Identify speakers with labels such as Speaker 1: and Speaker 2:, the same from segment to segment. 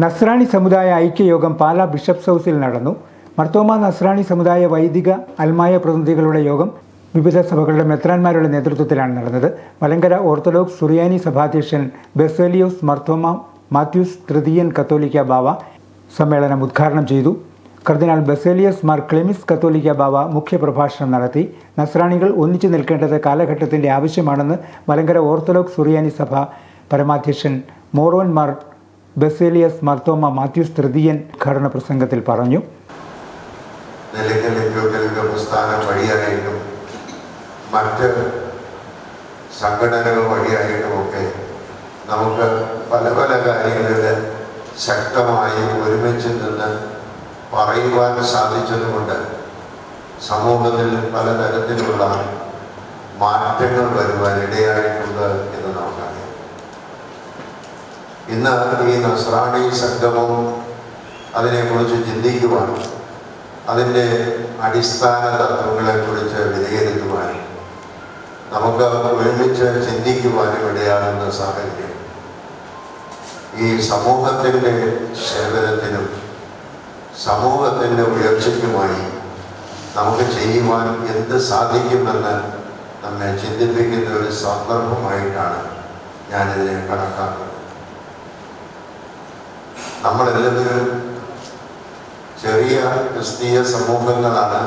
Speaker 1: നസ്രാണി സമുദായ ഐക്യയോഗം പാലാ ബിഷപ്സ് ഹൗസിൽ നടന്നു. മർത്തോമ നസ്രാണി സമുദായ വൈദിക അൽമായ പ്രതിനിധികളുടെ യോഗം വിവിധ സഭകളുടെ മെത്രാന്മാരുടെ നേതൃത്വത്തിലാണ് നടന്നത്. മലങ്കര ഓർത്തഡോക്സ് സുറിയാനി സഭാധ്യക്ഷൻ ബെസേലിയോസ് മർത്തോമ മാത്യൂസ് തൃതീയൻ കത്തോലിക്ക ബാവ സമ്മേളനം ഉദ്ഘാടനം ചെയ്തു. കർദിനാൾ ബെസേലിയസ് മാർ ക്ലെമിസ് കത്തോലിക്ക ബാവ മുഖ്യപ്രഭാഷണം നടത്തി. നസ്രാണികൾ ഒന്നിച്ചു നിൽക്കേണ്ടത് കാലഘട്ടത്തിൻ്റെ ആവശ്യമാണെന്ന് മലങ്കര ഓർത്തഡോക്സ് സുറിയാനി സഭ പരമാധ്യക്ഷൻ മോറോൻ മാർ ബെസേലിയസ് മർത്തോമ മാത്യൂസ് തൃതീയൻ ഉദ്ഘാടന പ്രസംഗത്തിൽ പറഞ്ഞു.
Speaker 2: പ്രസ്ഥാനം വഴിയായിട്ടും മറ്റ് സംഘടനകൾ വഴിയായിട്ടുമൊക്കെ നമുക്ക് പല പല കാര്യങ്ങളിൽ ശക്തമായി ഒരുമിച്ച് നിന്ന് പറയുവാൻ സാധിച്ചതുകൊണ്ട് സമൂഹത്തിൽ പലതരത്തിലുള്ള മാറ്റങ്ങൾ വരുവാൻ ഇടയായിട്ടുണ്ട് എന്ന് നമുക്കറിയാം. ഇന്ന് ഈ നസ്രാണി സംഗമം അതിനെക്കുറിച്ച് ചിന്തിക്കുവാൻ, അതിൻ്റെ അടിസ്ഥാന തത്വങ്ങളെക്കുറിച്ച് വിലയിരുത്തുവാൻ, നമുക്ക് ഒരുമിച്ച് ചിന്തിക്കുവാനും ഇടയാകുന്ന സാഹചര്യം ഈ സമൂഹത്തിൻ്റെ സേവനത്തിനും സമൂഹത്തിൻ്റെ ഉയർച്ചയ്ക്കുമായി നമുക്ക് ചെയ്യുവാൻ എന്ത് സാധിക്കുമെന്ന് നമ്മെ ചിന്തിപ്പിക്കുന്ന ഒരു സന്ദർഭമായിട്ടാണ് ഞാനിതിനെ കണക്കാക്കുന്നത്. നമ്മളെല്ലാവരും ചെറിയ ക്രിസ്തീയ സമൂഹങ്ങളാണ്.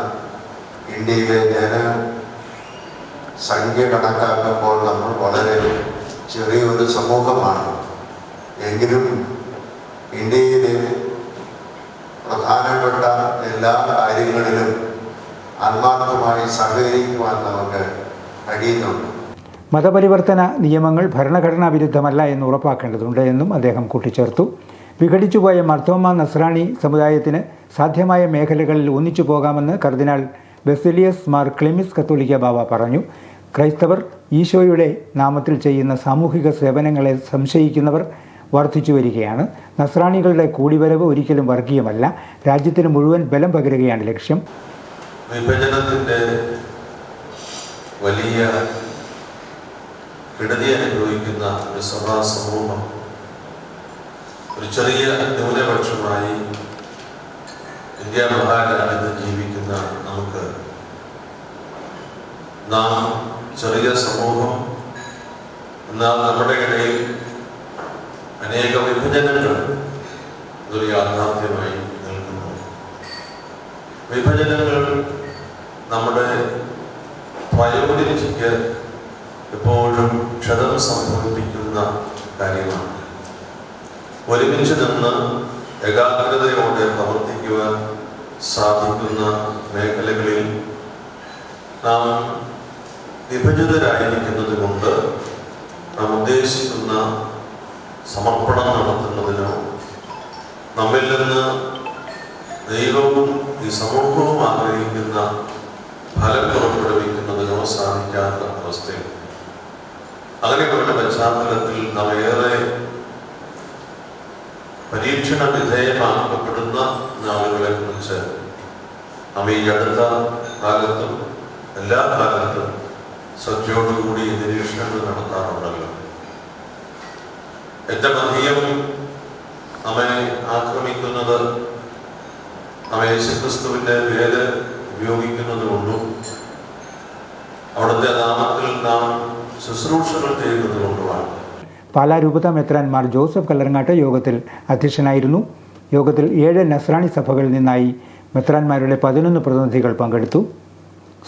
Speaker 2: ഇന്ത്യയിലെ ജനസംഖ്യ കണക്കാക്കുമ്പോൾ നമ്മൾ വളരെ ചെറിയൊരു സമൂഹമാണ്. എങ്കിലും ഇന്ത്യയിലെ പ്രധാനപ്പെട്ട എല്ലാ കാര്യങ്ങളിലും ആത്മാർത്ഥമായി സഹകരിക്കുവാൻ നമുക്ക് കഴിയുന്നുണ്ട്.
Speaker 1: മതപരിവർത്തന നിയമങ്ങൾ ഭരണഘടനാ വിരുദ്ധമല്ല എന്ന് ഉറപ്പാക്കേണ്ടതുണ്ട് എന്നും അദ്ദേഹം കൂട്ടിച്ചേർത്തു. വിഘടിച്ചുപോയ മർത്തോമ നസ്രാണി സമുദായത്തിന് സാധ്യമായ മേഖലകളിൽ ഒന്നിച്ചു പോകാമെന്ന് കർദിനാൾ ബെസിലിയസ് മാർ ക്ലെമിസ് കത്തോലിക്ക ബാവ പറഞ്ഞു. ക്രൈസ്തവർ ഈശോയുടെ നാമത്തിൽ ചെയ്യുന്ന സാമൂഹിക സേവനങ്ങളെ സംശയിക്കുന്നവർ വർദ്ധിച്ചു വരികയാണ്. നസ്രാണികളുടെ കൂടിവരവ് ഒരിക്കലും വർഗീയമല്ല, രാജ്യത്തിന് മുഴുവൻ ബലം പകരുകയാണ് ലക്ഷ്യം.
Speaker 3: വിഭജനത്തിൻ്റെ വലിയ കെടുതി അനുഭവിക്കുന്ന ഒരു സഭാ സമൂഹം, ഒരു ചെറിയ ന്യൂനപക്ഷമായി ഇന്ത്യ മഹാരാജ്യത്ത് ജീവിക്കുന്ന നമുക്ക്, നാം ചെറിയ സമൂഹം, എന്നാൽ നമ്മുടെ ഇടയിൽ അനേക വിഭജനങ്ങൾ ഒരു യാഥാർത്ഥ്യമായി നിൽക്കുന്നു. വിഭജനങ്ങൾ നമ്മുടെ പ്രയോറിറ്റിക്ക് എപ്പോഴും ക്ഷതം സംഭവിപ്പിക്കുന്ന കാര്യമാണ്. ഒരുമിച്ച് നിന്ന് ഏകാഗ്രതയോടെ പ്രവർത്തിക്കുവാൻ സാധിക്കുന്ന മേഖലകളിൽ നാം വിഭജിതരായിരിക്കുന്നത് കൊണ്ട് നാം ഉദ്ദേശിക്കുന്ന സമർപ്പണം നടത്തുന്നതിനോ നമ്മിൽ നിന്ന് ദൈവവും ഈ സമൂഹവും ആഗ്രഹിക്കുന്ന ഫലം പുറപ്പെടുവിക്കുന്നതിനോ സാധിക്കാത്ത അവസ്ഥയിൽ, അങ്ങനെയുള്ള പശ്ചാത്തലത്തിൽ നാം ഏറെ പരീക്ഷണ വിധേയമാക്കപ്പെടുന്ന നാളുകളെ കുറിച്ച് നാം ഈ അടുത്ത കാലത്തും എല്ലാ കാലത്തും ശ്രദ്ധയോടുകൂടി നിരീക്ഷണങ്ങൾ നടത്താറുണ്ടല്ലോ. ഏറ്റവും അധികം നമ്മെ ആക്രമിക്കുന്നത് നമ്മെ യേശുക്രിസ്തുവിൻ്റെ പേര് ഉപയോഗിക്കുന്നത് കൊണ്ടും അവിടുത്തെ നാമത്തിൽ നാം ശുശ്രൂഷകൾ ചെയ്യുന്നത് കൊണ്ടുമാണ്.
Speaker 1: പാലാ രൂപത മെത്രാൻ ജോസഫ് കല്ലറങ്ങാട്ട് യോഗത്തിൽ അധ്യക്ഷനായിരുന്നു. യോഗത്തിൽ 7 നസ്രാണി സഭകളിൽ നിന്നായി മെത്രാന്മാരുടെ 11 പ്രതിനിധികൾ പങ്കെടുത്തു.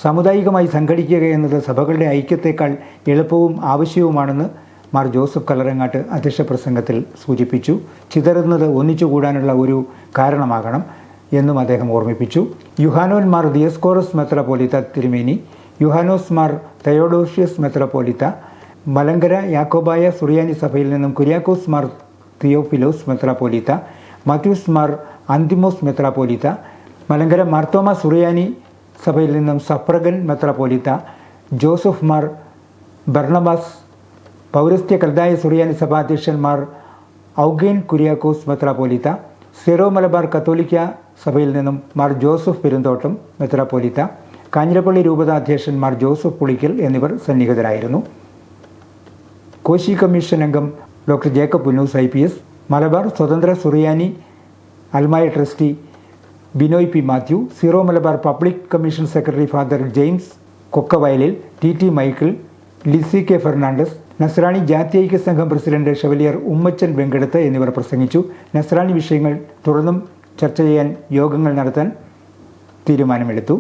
Speaker 1: സാമുദായികമായി സംഘടിക്കുക എന്നത് സഭകളുടെ ഐക്യത്തേക്കാൾ എളുപ്പവും ആവശ്യവുമാണെന്ന് മാർ ജോസഫ് കല്ലറങ്ങാട്ട് അധ്യക്ഷ പ്രസംഗത്തിൽ സൂചിപ്പിച്ചു. ചിതറുന്നത് ഒന്നിച്ചുകൂടാനുള്ള ഒരു കാരണമാകണം എന്നും അദ്ദേഹം ഓർമ്മിപ്പിച്ചു. യുഹാനോൻ മാർ ദിയസ്കോറസ് മെത്രാപ്പോലീത്ത തിരുമേനി, യുഹാനോസ് മാർ തെയോഡോഷ്യസ് മെത്രാപ്പോലീത്ത, മലങ്കര യാക്കോബായ സുറിയാനി സഭയിൽ നിന്നും കുര്യാക്കോസ് മാർ തിയോഫിലോസ് മെത്രാപ്പോലീത്ത, മാത്യൂസ് മാർ അന്തിമോസ് മെത്രാപ്പോലീത്ത, മലങ്കര മാർത്തോമ സുറിയാനി സഭയിൽ നിന്നും സഫ്രഗൻ മെത്രാപ്പോലീത്ത, ജോസഫ് മാർ ബർണബാസ്, പൗരസ്ത്യ കൽദായ സുറിയാനി സഭാധ്യക്ഷൻ മാർ ഔഗേൻ കുര്യാക്കോസ് മെത്രാപ്പോലീത്ത, സിറോ മലബാർ കത്തോലിക്ക സഭയിൽ നിന്നും മാർ ജോസഫ് പെരുന്തോട്ടം മെത്രാപ്പോലീത്ത, കാഞ്ഞിരപ്പള്ളി രൂപത അധ്യക്ഷൻ മാർ ജോസഫ് പുളിക്കൽ എന്നിവർ സന്നിഹിതരായിരുന്നു. കോശി കമ്മീഷൻ അംഗം doctor Jacob Punnoose IPS, Malabar സ്വതന്ത്ര സുറിയാനി അൽമായ trustee Binoy P Mathew, Syro Malabar public commission secretary father James Kokkavayalil, T Michael, Lissy K Fernandez, നസ്രാണി ജാത്യൈക്യ സംഘം പ്രസിഡന്റ് ഷെവലിയർ ഉമ്മച്ചൻ വെങ്കടത്ത് എന്നിവർ പ്രസംഗിച്ചു. നസ്രാണി വിഷയങ്ങൾ തുടർന്നും ചർച്ച ചെയ്യാൻ യോഗങ്ങൾ നടത്താൻ തീരുമാനമെടുത്തു.